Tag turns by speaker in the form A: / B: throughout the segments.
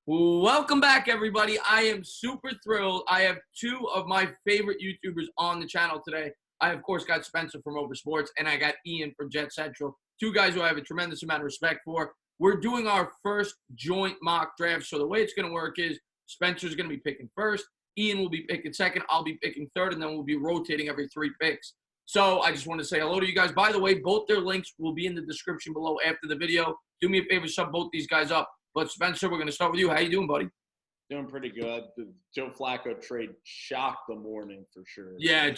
A: Welcome back, everybody. I am super thrilled. I have two of my favorite YouTubers on the channel today. I, of course, got Spencer from Rover Sports, and I got Ian from JetsCentral. Two guys who I have a tremendous amount of respect for. We're doing our first joint mock draft. So the way it's going to work is Spencer's going to be picking first. Ian will be picking second. I'll be picking third, and then we'll be rotating every 3 picks. So I just want to say hello to you guys. By the way, both their links will be in the description below after the video. Do me a favor, sub both these guys up. But Spencer, we're going to start with you. How you doing, buddy?
B: Doing pretty good. The Joe Flacco trade shocked the morning for sure.
A: Yeah,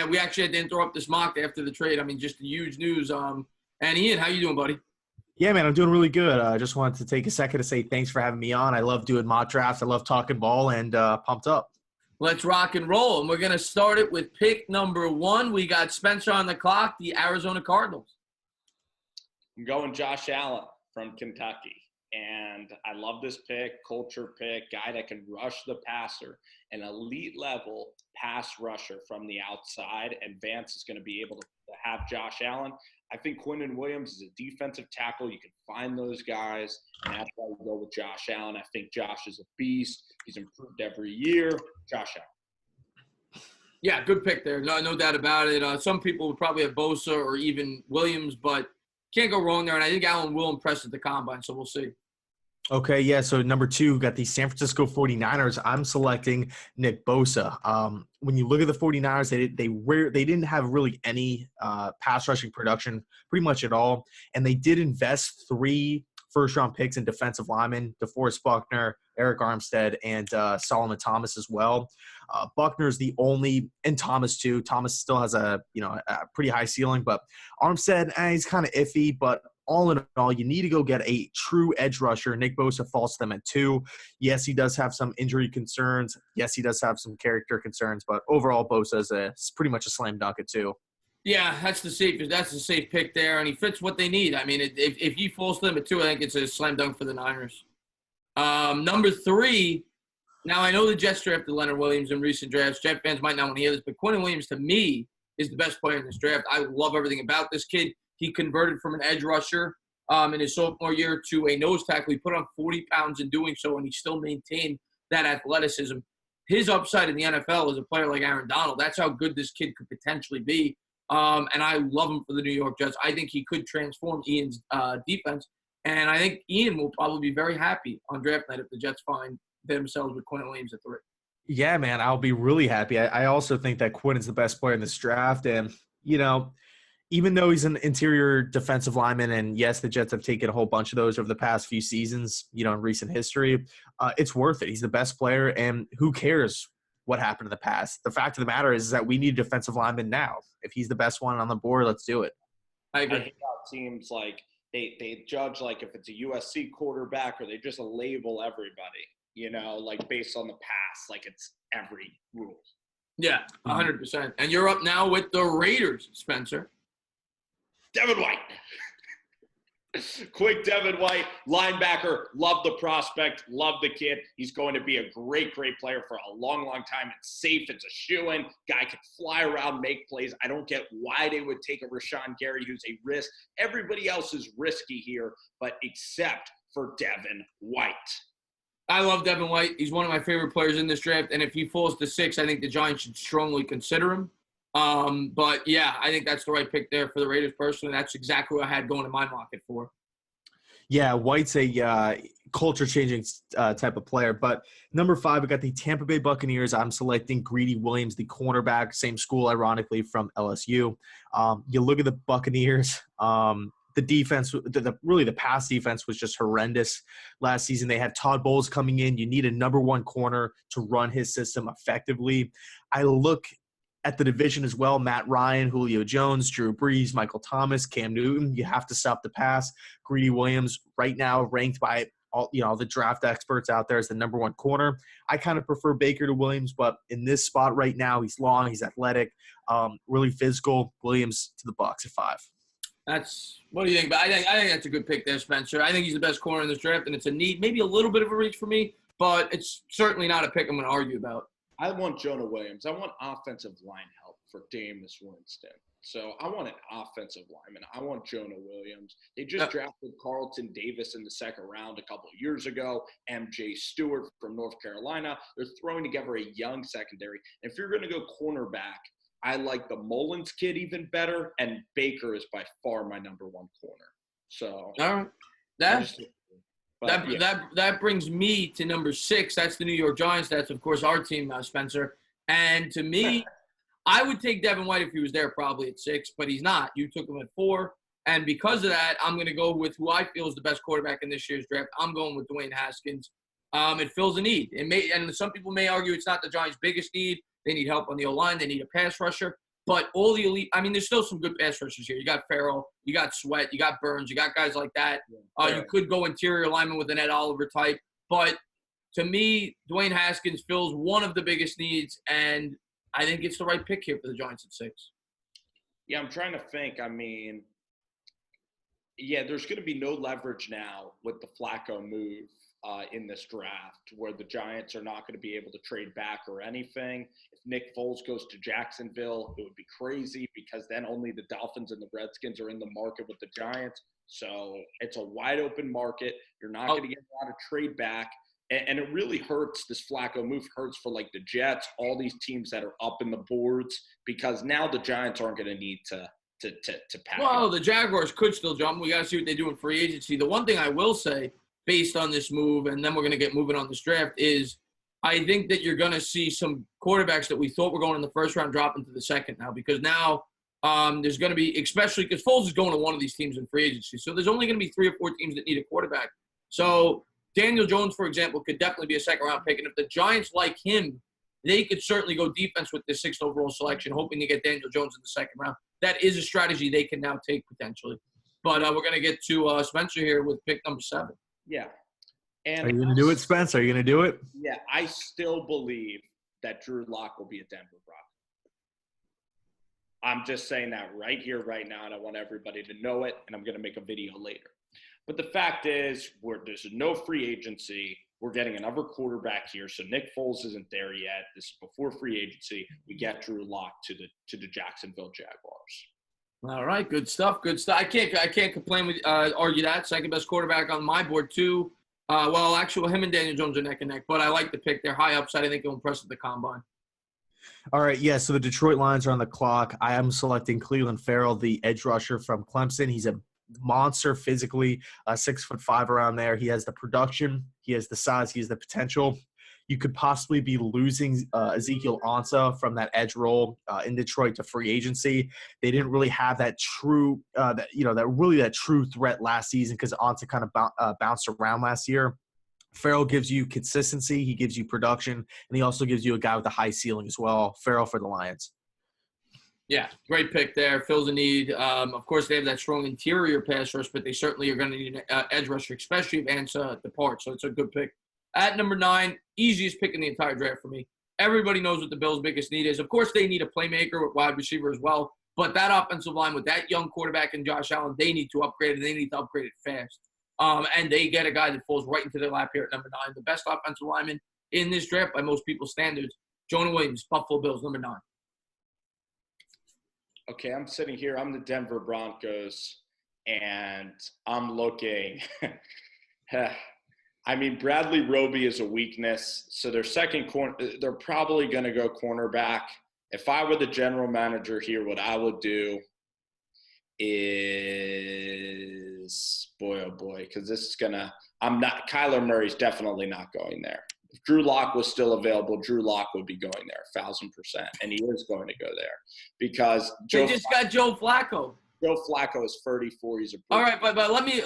A: we actually had to interrupt this mock after the trade. I mean, just huge news. And Ian, how you doing, buddy?
C: Yeah, man, I'm doing really good. I just wanted to take a second to say thanks for having me on. I love doing mock drafts. I love talking ball and pumped up.
A: Let's rock and roll. And we're going to start it with pick number 1. We got Spencer on the clock, the Arizona Cardinals.
B: I'm going Josh Allen from Kentucky. And I love this pick, culture pick, guy that can rush the passer, an elite level pass rusher from the outside. And Vance is going to be able to have Josh Allen. I think Quinnen Williams is a defensive tackle. You can find those guys, and that's why we go with Josh Allen. I think Josh is a beast. He's improved every year. Josh Allen.
A: Yeah, good pick there. No doubt about it. Some people would probably have Bosa or even Williams, but can't go wrong there. And I think Allen will impress at the combine, so we'll see.
C: Okay, yeah, so number 2, got the San Francisco 49ers. I'm selecting Nick Bosa. When you look at the 49ers, they didn't have really any pass rushing production pretty much at all, and they did invest 3 first-round picks in defensive linemen, DeForest Buckner, Eric Armstead, and Solomon Thomas as well. Buckner is the only – and Thomas too. Thomas still has a pretty high ceiling, but Armstead, he's kind of iffy, but all in all, you need to go get a true edge rusher. Nick Bosa falls to them at 2. Yes, he does have some injury concerns. Yes, he does have some character concerns, but overall, Bosa is pretty much a slam dunk at 2.
A: Yeah, that's the safe pick there, and he fits what they need. I mean, if he falls to them at 2, I think it's a slam dunk for the Niners. Number 3, now I know the Jets drafted Leonard Williams in recent drafts. Jet fans might not want to hear this, but Quinnen Williams, to me, is the best player in this draft. I love everything about this kid. He converted from an edge rusher in his sophomore year to a nose tackle. He put on 40 pounds in doing so, and he still maintained that athleticism. His upside in the NFL is a player like Aaron Donald. That's how good this kid could potentially be. And I love him for the New York Jets. I think he could transform Ian's defense. And I think Ian will probably be very happy on draft night if the Jets find themselves with Quinnen Williams at 3.
C: Yeah, man, I'll be really happy. I also think that Quinnen's the best player in this draft. And, even though he's an interior defensive lineman, and yes, the Jets have taken a whole bunch of those over the past few seasons, in recent history, it's worth it. He's the best player, and who cares what happened in the past? The fact of the matter is that we need a defensive lineman now. If he's the best one on the board, let's do it.
A: I agree.
B: I hate how it seems like they judge like if it's a USC quarterback or they just label everybody, like based on the past, like it's every rule.
A: Yeah, 100%. And you're up now with the Raiders, Spencer.
B: Devin White. Quick Devin White, linebacker. Love the prospect. Love the kid. He's going to be a great, great player for a long, long time. It's safe. It's a shoo-in. Guy can fly around, make plays. I don't get why they would take a Rashan Gary, who's a risk. Everybody else is risky here, but except for Devin White.
A: I love Devin White. He's one of my favorite players in this draft. And if he falls to 6, I think the Giants should strongly consider him. But yeah, I think that's the right pick there for the Raiders personally. That's exactly what I had going in my market for.
C: Yeah, White's a culture-changing type of player. But number 5, we got the Tampa Bay Buccaneers. I'm selecting Greedy Williams, the cornerback, same school, ironically, from LSU. You look at the Buccaneers, the defense, really the pass defense was just horrendous last season. They had Todd Bowles coming in. You need a number 1 corner to run his system effectively. I look at the division as well, Matt Ryan, Julio Jones, Drew Brees, Michael Thomas, Cam Newton. You have to stop the pass. Greedy Williams right now ranked by all the draft experts out there as the number 1 corner. I kind of prefer Baker to Williams, but in this spot right now, he's long, he's athletic, really physical. Williams to the Bucs at 5.
A: What do you think? But I think that's a good pick there, Spencer. I think he's the best corner in this draft, and it's a need, maybe a little bit of a reach for me, but it's certainly not a pick I'm going to argue about.
B: I want Jonah Williams. I want offensive line help for Jameis Winston. So I want an offensive lineman. I want Jonah Williams. They just drafted Carlton Davis in the second round a couple of years ago. MJ Stewart from North Carolina. They're throwing together a young secondary. If you're going to go cornerback, I like the Mullins kid even better, and Baker is by far my number one corner. So
A: all right, that brings me to number 6. That's the New York Giants. That's of course our team, Spencer. And to me, I would take Devin White if he was there, probably at 6, but he's not. You took him at 4, and because of that, I'm going to go with who I feel is the best quarterback in this year's draft. I'm going with Dwayne Haskins. It fills a need. And some people may argue it's not the Giants' biggest need. They need help on the O-line. They need a pass rusher. But all the elite – I mean, there's still some good pass rushers here. You got Ferrell. You got Sweat. You got Burns. You got guys like that. You could go interior lineman with an Ed Oliver type. But to me, Dwayne Haskins fills one of the biggest needs, and I think it's the right pick here for the Giants at 6.
B: Yeah, I'm trying to think. I mean, yeah, there's going to be no leverage now with the Flacco move in this draft, where the Giants are not going to be able to trade back or anything. If Nick Foles goes to Jacksonville, it would be crazy because then only the Dolphins and the Redskins are in the market with the Giants. So it's a wide open market. You're not going to get a lot of trade back. And it really hurts. This Flacco move hurts for like the Jets, all these teams that are up in the boards, because now the Giants aren't going to need to pack.
A: Well, the Jaguars could still jump. We got to see what they do in free agency. The one thing I will say, based on this move, and then we're going to get moving on this draft, is I think that you're going to see some quarterbacks that we thought were going in the first round drop into the second now, because now there's going to be, especially because Foles is going to one of these teams in free agency. So there's only going to be 3 or 4 teams that need a quarterback. So Daniel Jones, for example, could definitely be a second-round pick. And if the Giants like him, they could certainly go defense with the 6th overall selection, hoping to get Daniel Jones in the second round. That is a strategy they can now take potentially. But we're going to get to Spencer here with pick number 7.
B: Yeah. And
C: are you going to do it, Spence? Are you going to do it?
B: Yeah, I still believe that Drew Lock will be a Denver Bronco. I'm just saying that right here, right now, and I want everybody to know it, and I'm going to make a video later. But the fact is, there's no free agency. We're getting another quarterback here, so Nick Foles isn't there yet. This is before free agency. We get Drew Lock to the Jacksonville Jaguars.
A: All right, good stuff. Good stuff. I can't complain with argue that. Second best quarterback on my board too. Well, actually, him and Daniel Jones are neck and neck, but I like the pick. They're high upside. I think he'll impress at the combine.
C: All right, yeah, so the Detroit Lions are on the clock. I am selecting Clellin Ferrell, the edge rusher from Clemson. He's a monster physically, 6'5" around there. He has the production. He has the size. He has the potential. You could possibly be losing Ezekiel Ansah from that edge role in Detroit to free agency. They didn't really have that true, that true threat last season because Ansah kind of bounced around last year. Ferrell gives you consistency. He gives you production, and he also gives you a guy with a high ceiling as well. Ferrell for the Lions.
A: Yeah, great pick there. Fills a need. Of course, they have that strong interior pass rush, but they certainly are going to need an edge rusher, especially if Ansah departs. So it's a good pick. At number 9, easiest pick in the entire draft for me. Everybody knows what the Bills' biggest need is. Of course, they need a playmaker with wide receiver as well. But that offensive line with that young quarterback and Josh Allen, they need to upgrade it. They need to upgrade it fast. And they get a guy that falls right into their lap here at number 9. The best offensive lineman in this draft by most people's standards, Jonah Williams, Buffalo Bills, number 9.
B: Okay, I'm sitting here. I'm the Denver Broncos, and I'm looking I mean, Bradley Roby is a weakness, so their second corner, they're probably going to go cornerback. If I were the general manager here, what I would do is, boy, oh boy, because this is going to – Kyler Murray's definitely not going there. If Drew Lock was still available, Drew Lock would be going there 1,000%, and he is going to go there because
A: they just got Joe Flacco.
B: Joe Flacco is 34. He's a
A: all right, but let me.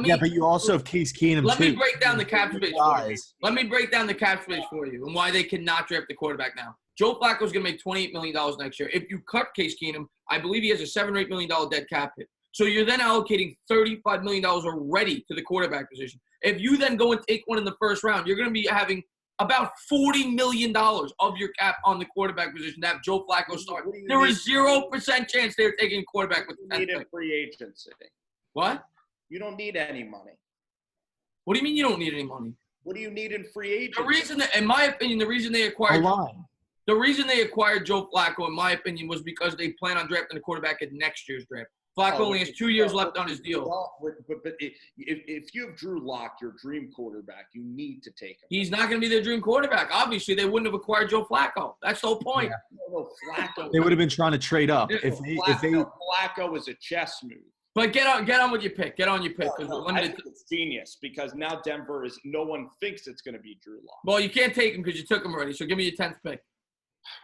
C: Yeah, but you also have Case Keenum.
A: Let me break down the cap space for you. Let me break down the cap space for you and why they cannot draft the quarterback now. Joe Flacco is going to make $28 million next year. If you cut Case Keenum, I believe he has a $7 or $8 million dead cap hit. So you're then allocating $35 million already to the quarterback position. If you then go and take one in the first round, you're going to be having about $40 million of your cap on the quarterback position to have Joe Flacco start. There is 0% chance they're taking a quarterback with the 10th pick.
B: Free agency.
A: What?
B: You don't need any money.
A: What do you mean you don't need any money?
B: What do you need in free agency?
A: The reason that, in my opinion, the reason they acquired The reason they acquired Joe Flacco, in my opinion, was because they plan on drafting a quarterback in next year's draft. Flacco only has 2 years left on his deal.
B: But if you have Drew Lock, your dream quarterback, you need to take him.
A: He's not going to be their dream quarterback. Obviously, they wouldn't have acquired Joe Flacco. That's the whole point.
B: Yeah. Flacco.
C: They would have been trying to trade up.
B: Flacco is a chess move.
A: But get on with your pick. Get on your pick.
B: I think it's genius because now Denver is – no one thinks it's going to be Drew Lock.
A: Well, you can't take him because you took him already. So give me your 10th pick.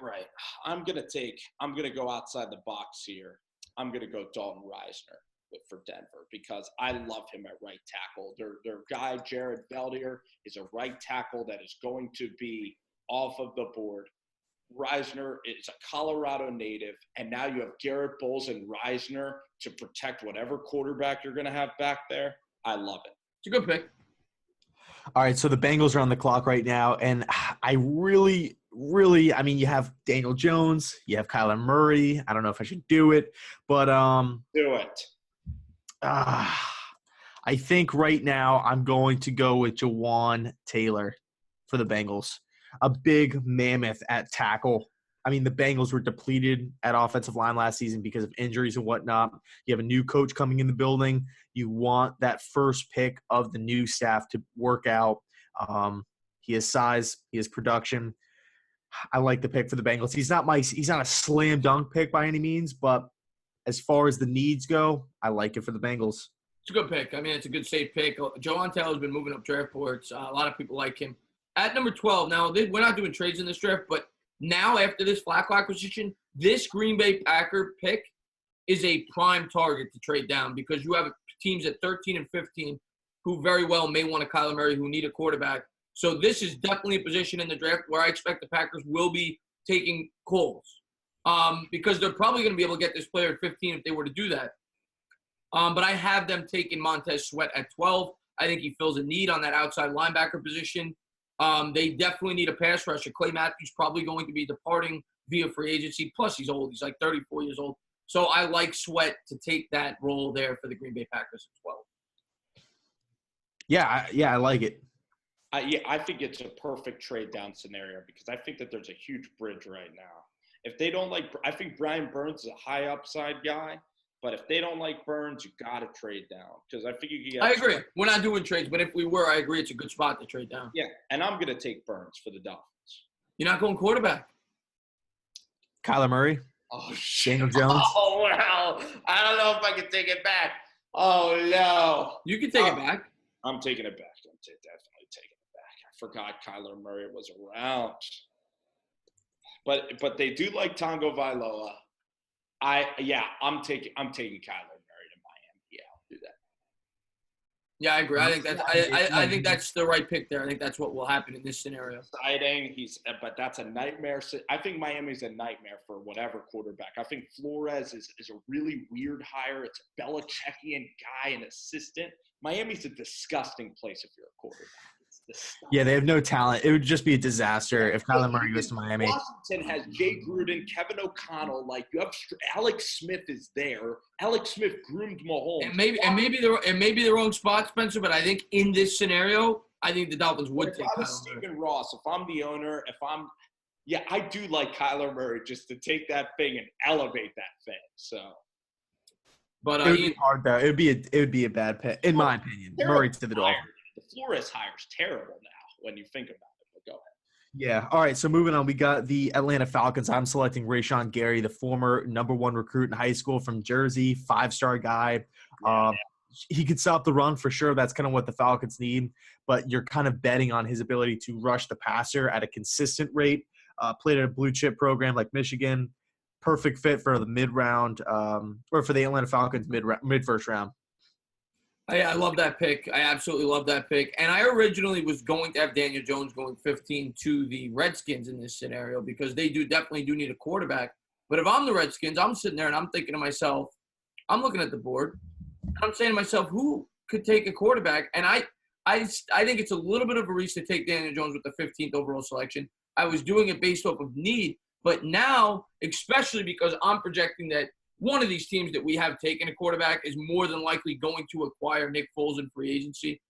B: Right. I'm going to go outside the box here. I'm going to go Dalton Risner for Denver because I love him at right tackle. Their guy, Jared Beldier, is a right tackle that is going to be off of the board. Risner is a Colorado native, and now you have Garrett Bowles and Risner to protect whatever quarterback you're going to have back there. I love it.
A: It's a good pick.
C: All right, so the Bengals are on the clock right now, and I really, I mean, you have Daniel Jones, you have Kyler Murray. I don't know if I should do it, but
B: do it.
C: I think right now I'm going to go with Juwan Taylor for the Bengals, a big mammoth at tackle. I mean, the Bengals were depleted at offensive line last season because of injuries and whatnot. You have a new coach coming in the building. You want that first pick of the new staff to work out. He has size. He has production. I like the pick for the Bengals. He's not a slam dunk pick by any means, but as far as the needs go, I like it for the Bengals.
A: It's a good pick. I mean, it's a good safe pick. Juwan Taylor's been moving up draft boards. A lot of people like him. At number 12, now we're not doing trades in this draft, but now after this Flacco acquisition, this Green Bay Packer pick is a prime target to trade down because you have teams at 13 and 15 who very well may want a Kyler Murray who need a quarterback. So this is definitely a position in the draft where I expect the Packers will be taking calls because they're probably going to be able to get this player at 15 if they were to do that. But I have them taking Montez Sweat at 12. I think he fills a need on that outside linebacker position. They definitely need a pass rusher. Clay Matthews probably going to be departing via free agency. Plus, he's old. He's like 34 years old. So I like Sweat to take that role there for the Green Bay Packers as well.
C: Yeah, I like it.
B: I think it's a perfect trade down scenario because I think that there's a huge bridge right now. If they don't like – I think Brian Burns is a high upside guy. But if they don't like Burns, you got to trade down because I think you can get –
A: I agree. We're not doing trades, but if we were, I agree it's a good spot to trade down.
B: Yeah, and I'm going to take Burns for the Dolphins.
A: You're not going quarterback?
C: Kyler Murray?
B: Oh, shit.
C: Daniel Jones?
B: Oh, well. I don't know if I can take it back. Oh, no.
A: You can take it back.
B: I'm taking it back. I'm definitely taking it back. I forgot Kyler Murray was around. But they do like Tonga Vailoa. I'm taking Kyler Murray to Miami. Yeah, I'll do that.
A: Yeah, I agree. I think that's the right pick there. I think that's what will happen in this scenario.
B: Exciting. But that's a nightmare. I think Miami's a nightmare for whatever quarterback. I think Flores is a really weird hire. It's a Belichickian guy, an assistant. Miami's a disgusting place if you're a quarterback.
C: Yeah, they have no talent. It would just be a disaster if Kyler Murray goes to Miami.
B: Washington has Jay Gruden, Kevin O'Connell. Like you have Alex Smith is there. Alex Smith groomed Mahomes.
A: And maybe the wrong spot, Spencer. But I think in this scenario, I think the Dolphins would take.
B: If I'm Stephen Ross, if I'm the owner, I do like Kyler Murray just to take that thing and elevate that thing. So.
A: But
C: it would be hard though. It would be a bad pick, in my opinion. Murray to the Dolphins.
B: The Flores hire's terrible now when you think about it. But go ahead.
C: Yeah. All right. So moving on, we got the Atlanta Falcons. I'm selecting Rashan Gary, the former #1 recruit in high school from Jersey, 5-star guy. He could stop the run for sure. That's kind of what the Falcons need. But you're kind of betting on his ability to rush the passer at a consistent rate. Played at a blue chip program like Michigan. Perfect fit for the mid-round or for the Atlanta Falcons mid-first round.
A: I love that pick. I absolutely love that pick. And I originally was going to have Daniel Jones going 15 to the Redskins in this scenario because they definitely need a quarterback. But if I'm the Redskins, I'm sitting there and I'm thinking to myself, I'm looking at the board. And I'm saying to myself, who could take a quarterback? And I think it's a little bit of a reach to take Daniel Jones with the 15th overall selection. I was doing it based off of need. But now, especially because I'm projecting that one of these teams that we have taken a quarterback is more than likely going to acquire Nick Foles in free agency.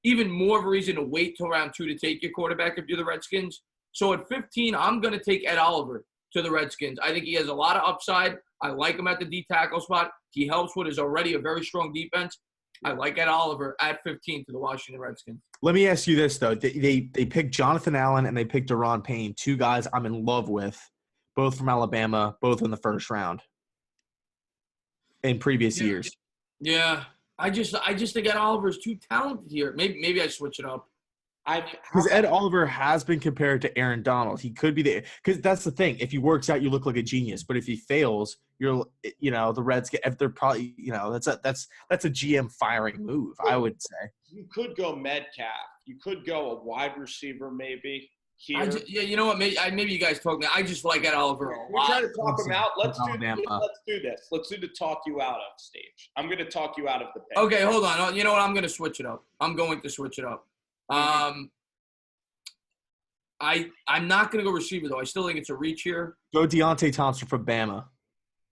A: Even more of a reason to wait till round 2 to take your quarterback if you're the Redskins. So at 15, I'm going to take Ed Oliver to the Redskins. I think he has a lot of upside. I like him at the D tackle spot. He helps what is already a very strong defense. I like Ed Oliver at 15 to the Washington Redskins.
C: Let me ask you this, though. They picked Jonathan Allen and they picked Daron Payne, two guys I'm in love with, both from Alabama, both in the first round in previous years.
A: Yeah. I just think Ed Oliver is too talented here. Maybe I switch it up.
C: Because Ed Oliver has been compared to Aaron Donald. He could be because that's the thing. If he works out, you look like a genius. But if he fails, the Reds get. If they're probably, that's a GM firing move. I would say
B: you could go Metcalf. You could go a wide receiver maybe. Here.
A: You know what? Maybe you guys talk. I just like Ed Oliver a lot.
B: We're trying to talk him out. Let's do this. Let's do the talk you out of stage. I'm going to talk you out of the pick.
A: Okay, hold on. You know what? I'm going to switch it up. I'm not going to go receiver, though. I still think it's a reach here.
C: Go Deionte Thompson from Bama.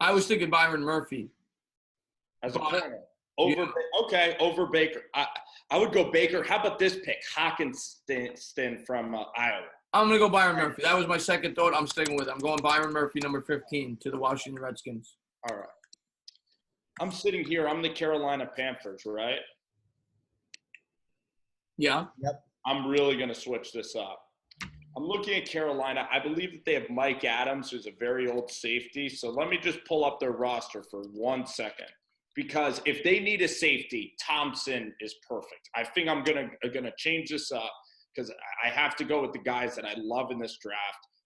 A: I was thinking Byron Murphy.
B: As a corner. Over Baker. I would go Baker. How about this pick? Hockenson from Iowa.
A: I'm going to go Byron Murphy. That was my second thought. I'm sticking with it. I'm going Byron Murphy, number 15, to the Washington Redskins.
B: All right. I'm sitting here. I'm the Carolina Panthers, right?
A: Yeah.
C: Yep.
B: I'm really going to switch this up. I'm looking at Carolina. I believe that they have Mike Adams, who's a very old safety. So let me just pull up their roster for 1 second. Because if they need a safety, Thompson is perfect. I think I'm gonna change this up because I have to go with the guys that I love in this draft.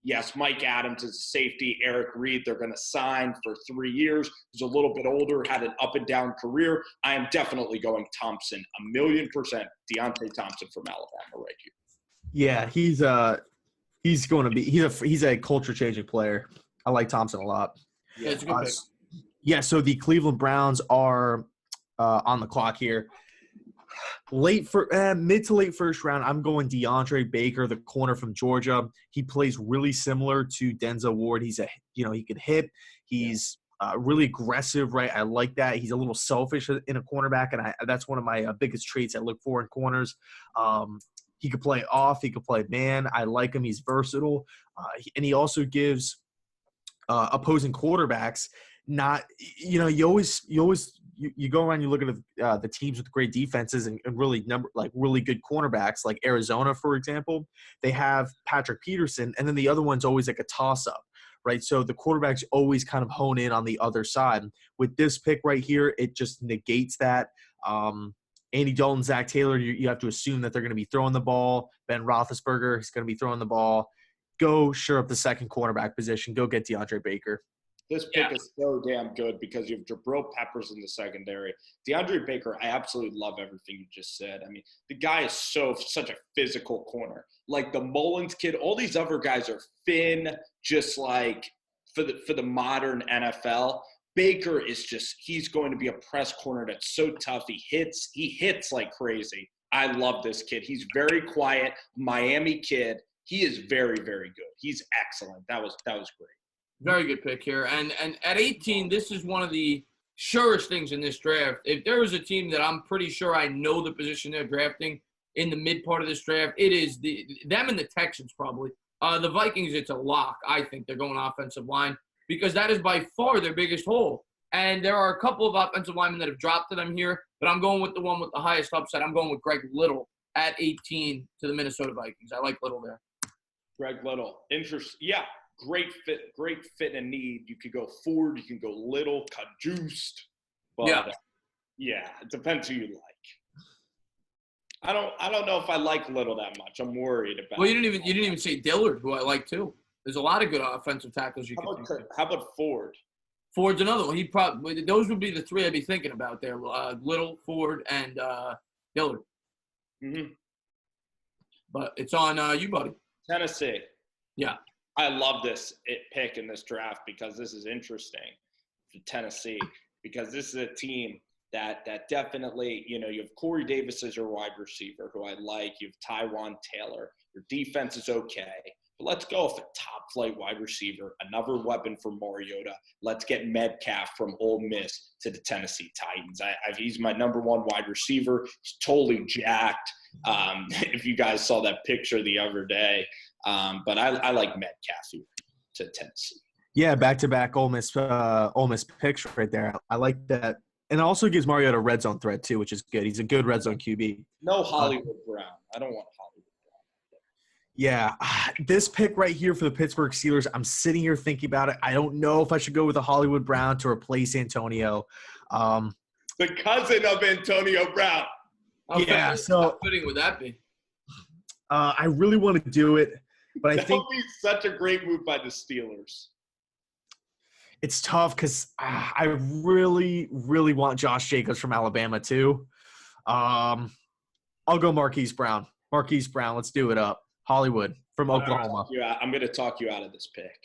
B: Yes, Mike Adams is a safety. Eric Reed, they're going to sign for 3 years. He's a little bit older, had an up-and-down career. I am definitely going Thompson, 1,000,000%. Deionte Thompson from Alabama right here.
C: Yeah, he's a culture-changing player. I like Thompson a lot.
A: Yeah, it's a good pick.
C: Yeah, so the Cleveland Browns are on the clock here. Mid to late first round, I'm going Deandre Baker, the corner from Georgia. He plays really similar to Denzel Ward. He can hit. He's really aggressive, right? I like that. He's a little selfish in a cornerback, and that's one of my biggest traits I look for in corners. He could play off. He could play man. I like him. He's versatile, and he also gives opposing quarterbacks. You go around, you look at the teams with great defenses and really really good cornerbacks, like Arizona, for example. They have Patrick Peterson, and then the other one's always like a toss-up, right? So the quarterbacks always kind of hone in on the other side. With this pick right here, it just negates that. Andy Dalton, Zach Taylor, you have to assume that they're going to be throwing the ball. Ben Roethlisberger is going to be throwing the ball. Go shore up the second cornerback position. Go get DeAndre Baker.
B: This pick is so damn good because you have Jabril Peppers in the secondary. DeAndre Baker, I absolutely love everything you just said. I mean, the guy is such a physical corner. Like the Mullins kid, all these other guys are thin, just like for the modern NFL. Baker is he's going to be a press corner that's so tough. He hits like crazy. I love this kid. He's very quiet, Miami kid. He is very, very good. He's excellent. That was great.
A: Very good pick here. And at 18, this is one of the surest things in this draft. If there was a team that I'm pretty sure I know the position they're drafting in the mid part of this draft, it is them and the Texans probably. The Vikings, it's a lock. I think they're going offensive line because that is by far their biggest hole. And there are a couple of offensive linemen that have dropped to them here, but I'm going with the one with the highest upside. I'm going with Greg Little at 18 to the Minnesota Vikings. I like Little there.
B: Greg Little. Yeah. Great fit and need. You could go Ford, you can go Little, Cajuiced. But it depends who you like. I don't know if I like Little that much. I'm worried about.
A: Well, you didn't even say Dillard, who I like too. There's a lot of good offensive tackles you can think of.
B: How about Ford?
A: Ford's another one. Those would be the three I'd be thinking about there. Little, Ford, and Dillard.
B: Mm-hmm.
A: But it's on you, buddy.
B: Tennessee. Yeah. I love this pick in this draft because this is interesting for Tennessee because this is a team that definitely, you have Corey Davis as your wide receiver who I like. You have Juwan Taylor. Your defense is okay. But let's go with a top-flight wide receiver, another weapon for Mariota. Let's get Metcalf from Ole Miss to the Tennessee Titans. He's my number one wide receiver. He's totally jacked. If you guys saw that picture the other day. But I like Metcalf here to Tennessee.
C: Yeah, back-to-back Ole Miss picks right there. I like that. And it also gives Mariota a red zone threat, too, which is good. He's a good red zone QB.
B: No Hollywood Brown. I don't want Hollywood Brown.
C: Yeah, this pick right here for the Pittsburgh Steelers, I'm sitting here thinking about it. I don't know if I should go with a Hollywood Brown to replace Antonio.
B: The cousin of Antonio Brown.
C: Yeah, so
A: how fitting would that be?
C: I really want to do it, but I think
B: would be such a great move by the Steelers.
C: It's tough because I really, really want Josh Jacobs from Alabama too. I'll go Marquise Brown. Marquise Brown, let's do it up. Hollywood from Oklahoma.
B: I'm going to talk you out of this pick.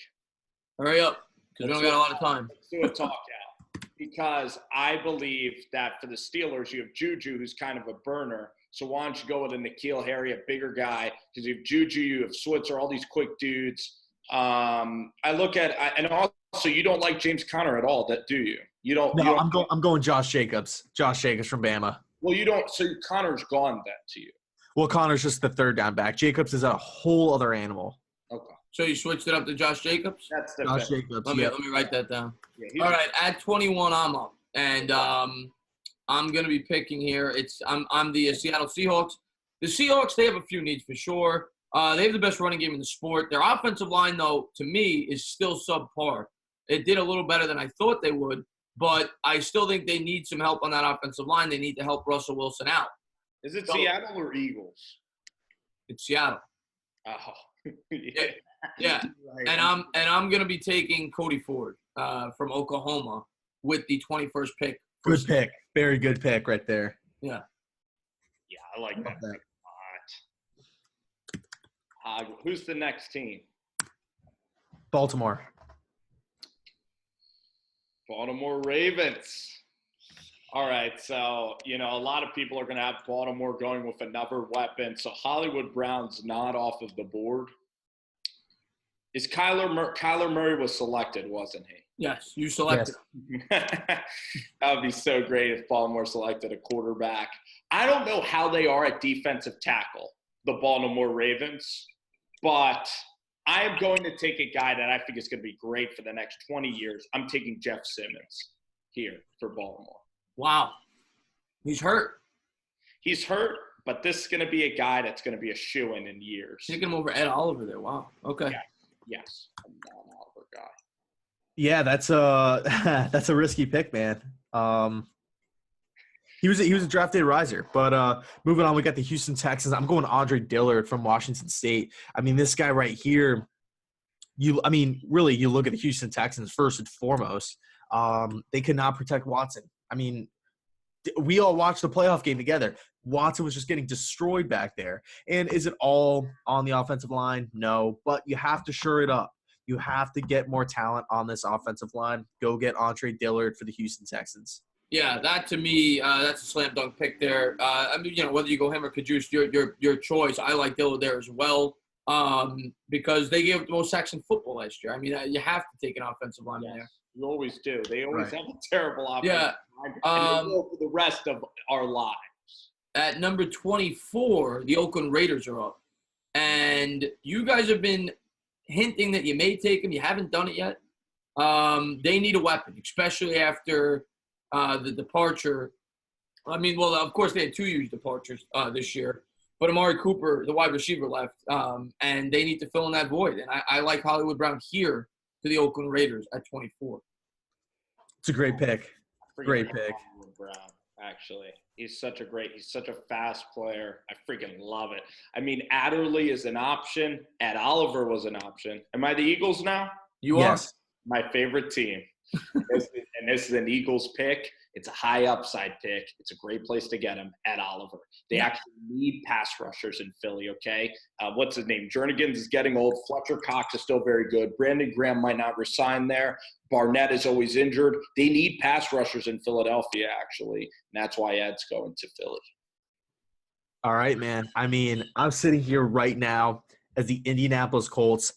A: Hurry up, because we don't got a lot of time.
B: Let's do a talk out. Because I believe that for the Steelers, you have Juju, who's kind of a burner. So why don't you go with a N'Keal Harry, a bigger guy? Because you have Juju, you have Switzer, all these quick dudes. I look at – and also you don't like James Conner at all, do you? You don't.
C: No, I'm going Josh Jacobs. Josh Jacobs from Bama.
B: Well, you don't – so Conner's gone then to you.
C: Well, Conner's just the third down back. Jacobs is a whole other animal.
B: Okay.
A: So you switched it up to Josh Jacobs?
B: That's the
C: Josh Jacobs.
A: Let me write that down.
B: Yeah,
A: all right, at 21, I'm up, and I'm gonna be picking here. I'm the Seattle Seahawks. The Seahawks, they have a few needs for sure. They have the best running game in the sport. Their offensive line, though, to me, is still subpar. It did a little better than I thought they would, but I still think they need some help on that offensive line. They need to help Russell Wilson out.
B: Is it Seattle or Eagles?
A: It's Seattle.
B: Oh,
A: yeah. And I'm gonna be taking Cody Ford from Oklahoma with the 21st pick.
C: Good pick. Very good pick right there.
A: Yeah.
B: Yeah, I like that. Who's the next team?
C: Baltimore
B: Ravens. All right, so, a lot of people are going to have Baltimore going with another weapon. So Hollywood Brown's not off of the board. Is Kyler Murray was selected, wasn't he?
A: Yes, you selected.
B: Yes. That would be so great if Baltimore selected a quarterback. I don't know how they are at defensive tackle, the Baltimore Ravens, but I am going to take a guy that I think is going to be great for the next 20 years. I'm taking Jeff Simmons here for Baltimore.
A: Wow. He's hurt.
B: He's hurt, but this is going to be a guy that's going to be a shoo-in in years.
A: Taking him over Ed Oliver there. Wow. Okay.
B: Yeah. Yes. I'm not an Oliver guy.
C: Yeah, that's a risky pick, man. He was a draft day riser, but moving on, we got the Houston Texans. I'm going Andre Dillard from Washington State. I mean, this guy right here. You look at the Houston Texans first and foremost. They could not protect Watson. I mean, we all watched the playoff game together. Watson was just getting destroyed back there. And is it all on the offensive line? No, but you have to shore it up. You have to get more talent on this offensive line. Go get Andre Dillard for the Houston Texans.
A: Yeah, that to me, that's a slam dunk pick there. Whether you go him or Kajus, your choice. I like Dillard there as well because they gave the most sacks in football last year. I mean, you have to take an offensive lineman there.
B: You always do. They always have a terrible offensive
A: line.
B: And they go for the rest of our lives.
A: At number 24, the Oakland Raiders are up. And you guys have been hinting that you may take him. You haven't done it yet. They need a weapon, especially after the departure. I mean, well, of course, they had two huge departures this year. But Amari Cooper, the wide receiver, left. And they need to fill in that void. And I like Hollywood Brown here to the Oakland Raiders at 24.
C: It's a great pick. Great pick.
B: Brown, actually. He's such a fast player. I freaking love it. I mean, Adderly is an option. Ed Oliver was an option. Am I the Eagles now?
A: You
C: are.
B: My favorite team. And this is an Eagles pick. It's a high upside pick. It's a great place to get him. Ed Oliver. They actually need pass rushers in Philly, okay? What's his name? Jernigan's is getting old. Fletcher Cox is still very good. Brandon Graham might not resign there. Barnett is always injured. They need pass rushers in Philadelphia, actually. And that's why Ed's going to Philly.
C: All right, man. I mean, I'm sitting here right now as the Indianapolis Colts.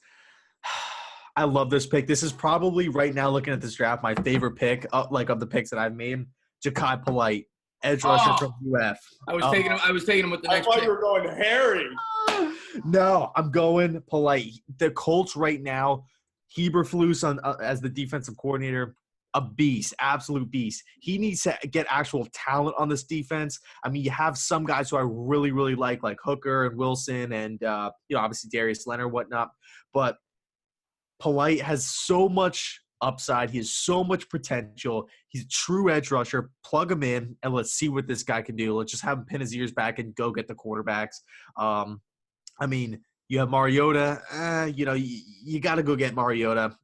C: I love this pick. This is probably right now, looking at this draft, my favorite pick of the picks that I've made. Jachai Polite edge rusher from UF.
A: I was taking him with the
B: I
A: next
B: thought
A: pick.
B: you were going Harry.
C: No, I'm going Polite. The Colts right now, Eberflus as the defensive coordinator, a beast, absolute beast. He needs to get actual talent on this defense. I mean, you have some guys who I really, really like Hooker and Wilson and, obviously Darius Leonard, whatnot. But Polite has so much upside. He has so much potential. He's a true edge rusher. Plug him in, and let's see what this guy can do. Let's just have him pin his ears back and go get the quarterbacks. I mean, you have Mariota. You got to go get Mariota.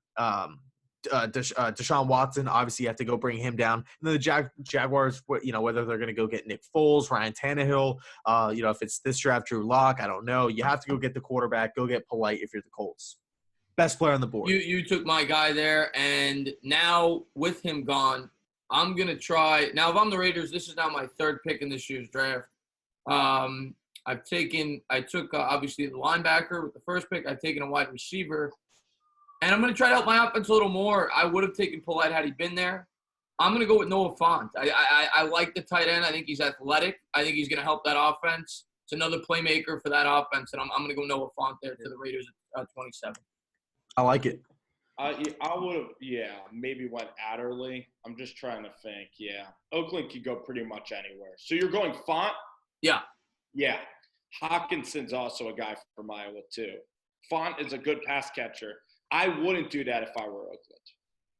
C: Deshaun Watson, obviously you have to go bring him down. And then the Jaguars, whether they're going to go get Nick Foles, Ryan Tannehill, if it's this draft, Drew Lock, I don't know. You have to go get the quarterback. Go get Polite if you're the Colts. Best player on the board.
A: You took my guy there, and now with him gone, I'm going to try. Now, if I'm the Raiders, this is now my third pick in this year's draft. I took obviously the linebacker with the first pick. I've taken a wide receiver. And I'm going to try to help my offense a little more. I would have taken Polite had he been there. I'm going to go with Noah Fant. I like the tight end. I think he's athletic. I think he's going to help that offense. It's another playmaker for that offense, and I'm going to go Noah Fant there to the Raiders at 27.
C: I like it.
B: I would have, maybe went Adderly. I'm just trying to think. Yeah, Oakland could go pretty much anywhere. So you're going Fant?
A: Yeah.
B: Yeah. Hawkinson's also a guy from Iowa too. Fant is a good pass catcher. I wouldn't do that if I were Oakland.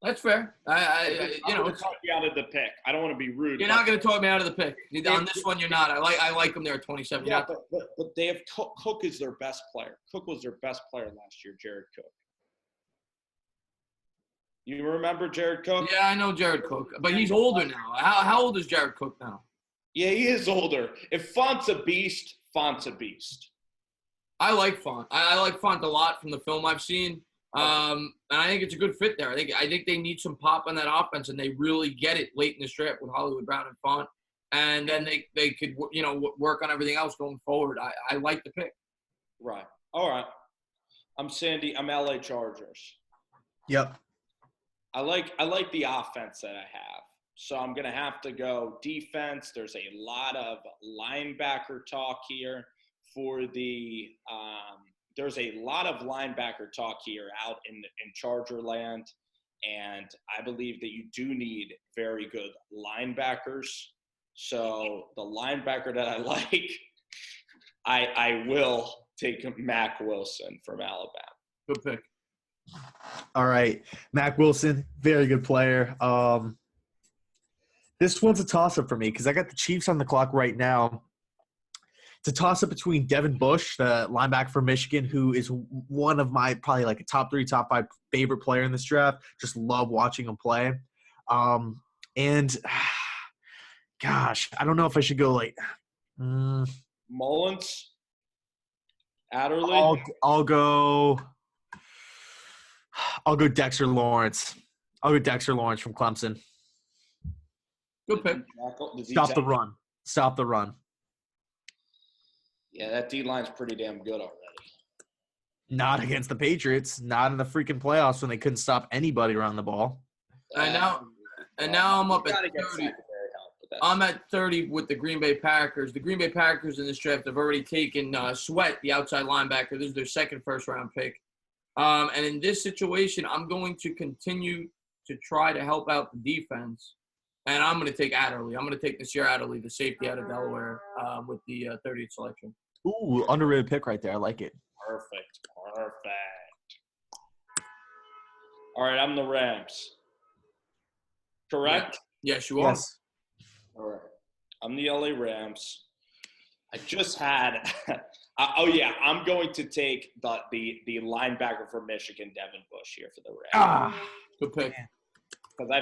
A: That's fair.
B: I'm going to talk you out of the pick. I don't want to be rude.
A: You're not going to talk me out of the pick. On this one, you're not. I like them there at 27.
B: Yeah, but they have Cook is their best player. Cook was their best player last year, Jared Cook. You remember Jared Cook?
A: Yeah, I know Jared Cook, but he's older now. How old is Jared Cook now?
B: Yeah, he is older. If Font's a beast, Font's a beast.
A: I like Fant. I like Fant a lot from the film I've seen. And I think it's a good fit there. I think they need some pop on that offense, and they really get it late in this draft with Hollywood Brown and Fant. And then they could, work on everything else going forward. I like the pick.
B: Right. All right. I'm Sandy. I'm LA Chargers.
C: Yep.
B: I like the offense that I have. So I'm going to have to go defense. There's a lot of linebacker talk here for the there's a lot of linebacker talk here out in Charger land, and I believe that you do need very good linebackers. So the linebacker that I like, I will take Mack Wilson from Alabama.
A: Good pick.
C: All right. Mack Wilson, very good player. This one's a toss-up for me because I got the Chiefs on the clock right now. It's a toss-up between Devin Bush, the linebacker from Michigan, who is one of my probably like a top 3, top 5 favorite player in this draft. Just love watching him play. And, gosh, I don't know if I should go like
B: Mullins? Adderly?
C: I'll go Dexter Lawrence. I'll go Dexter Lawrence from Clemson.
A: Good pick.
C: Stop the run.
B: Yeah, that D-line's pretty damn good already.
C: Not against the Patriots. Not in the freaking playoffs when they couldn't stop anybody around the ball.
A: And now I'm up at 30. I'm at 30 with the Green Bay Packers. The Green Bay Packers in this draft have already taken Sweat, the outside linebacker. This is their second first-round pick. And in this situation, I'm going to continue to try to help out the defense. And I'm going to take Adderly. I'm going to take Nassir Adderly, the safety out of Delaware, with the 30th selection.
C: Ooh, underrated pick right there. I like it.
B: Perfect. All right, I'm the Rams. Correct?
A: Yes, you are.
C: Yes.
B: All right. I'm the LA Rams. I just had I'm going to take the linebacker from Michigan, Devin Bush, here for the Rams.
A: Good pick.
B: Because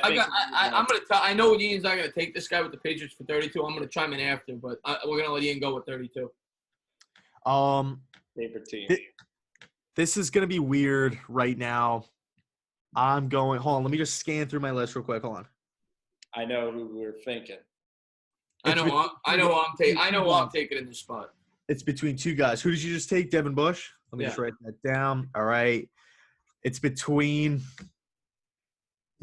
A: I know Ian's not going to take this guy with the Patriots for 32. I'm going to chime in after, but we're going to let Ian go with 32.
B: Favorite team.
C: This is going to be weird right now. Hold on. Let me just scan through my list real quick. Hold on.
B: I know who we're thinking.
A: I know who I'm taking in this spot.
C: It's between two guys. Who did you just take? Devin Bush? Let me just write that down. All right. It's between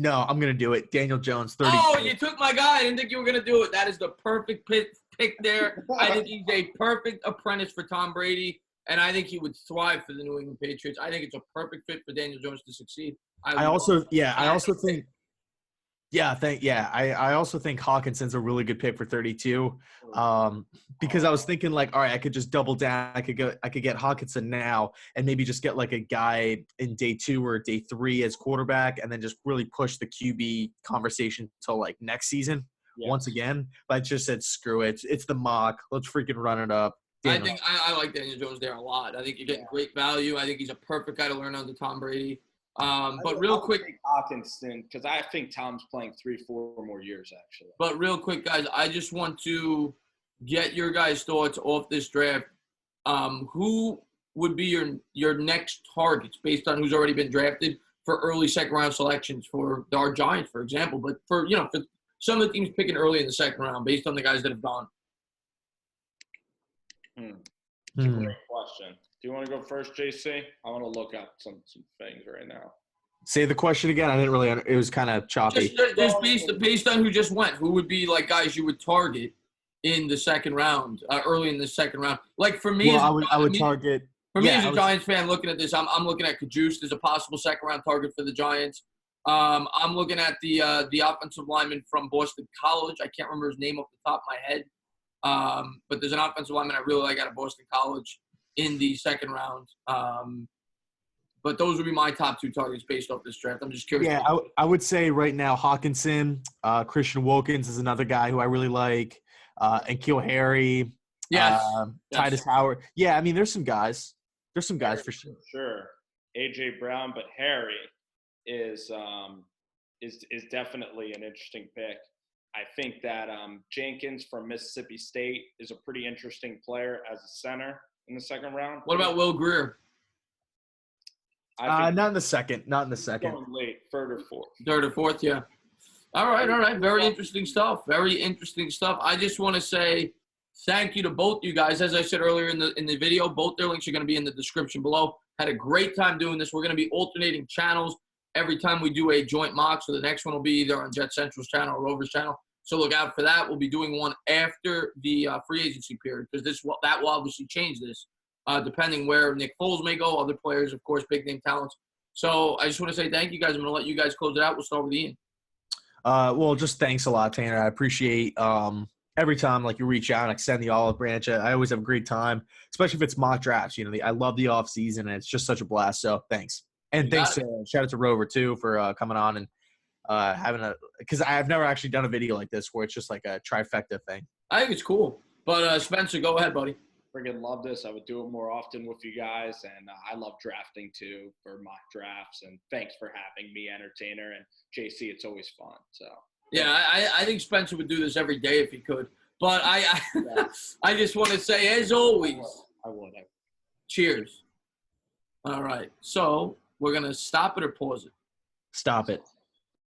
C: No, I'm going to do it. Daniel Jones, 30.
A: Oh, you took my guy. I didn't think you were going to do it. That is the perfect pick there. I think he's a perfect apprentice for Tom Brady, and I think he would thrive for the New England Patriots. I think it's a perfect fit for Daniel Jones to succeed. I also think Hawkinson's a really good pick for 32. Because I was thinking like, all right, I could just double down. I could get Hawkinson now and maybe just get like a guy in day 2 or day 3 as quarterback, and then just really push the QB conversation till like next season once again. But I just said, screw it. It's the mock. Let's freaking run it up. I think I like Daniel Jones there a lot. I think you're getting great value. I think he's a perfect guy to learn under Tom Brady. But real quick,
B: Hawkinson, because I think Tom's playing 3-4 more years actually.
A: But real quick, guys, I just want to get your guys' thoughts off this draft. Who would be your next targets based on who's already been drafted for early second round selections for our Giants, for example? But for some of the teams picking early in the second round based on the guys that have gone.
B: Great question. Do you want to go first, JC? I want to look up some things right now.
C: Say the question again. I didn't really. It was kind of choppy.
A: Just based on who just went, who would be like guys you would target in the second round, early in the second round? Like for me,
C: I would target.
A: For me as a Giants fan, looking at this, I'm looking at Kajus as a possible second round target for the Giants. I'm looking at the offensive lineman from Boston College. I can't remember his name off the top of my head, but there's an offensive lineman I really like out of Boston College in the second round. But those would be my top 2 targets based off this draft. I'm just curious.
C: Yeah, I would say right now Hawkinson, Christian Wilkins is another guy who I really like, and Keel Harry, Titus Howard. Yeah, I mean, there's some guys. There's some guys for sure.
B: Sure, A.J. Brown, but Harry is definitely an interesting pick. I think that Jenkins from Mississippi State is a pretty interesting player as a center in the second round.
A: What about Will Grier?
C: Not in the second.
B: Going late, third or fourth,
A: yeah. All right. Very interesting stuff. I just want to say thank you to both you guys. As I said earlier in the video, both their links are going to be in the description below. Had a great time doing this. We're going to be alternating channels every time we do a joint mock. So the next one will be either on JetsCentral's channel or Rover's channel. So look out for that. We'll be doing one after the free agency period because that will obviously change this. Depending where Nick Foles may go, other players, of course, big-name talents. So I just want to say thank you, guys. I'm going to let you guys close it out. We'll start with Ian.
C: Well, just thanks a lot, Tanner. I appreciate every time you reach out and extend the olive branch. I always have a great time, especially if it's mock drafts. I love the off season, and it's just such a blast. So thanks, and thanks shout out to Rover too for coming on and having because I've never actually done a video like this where it's just like a trifecta thing.
A: I think it's cool. But Spencer, go ahead, buddy.
B: Friggin' love this. I would do it more often with you guys, and I love drafting too for mock drafts. And thanks for having me, entertainer, and JC. It's always fun. So
A: yeah, I think Spencer would do this every day if he could. But I just want to say, as always,
B: I would.
A: Cheers. All right, so we're gonna stop it or pause it.
C: Stop it.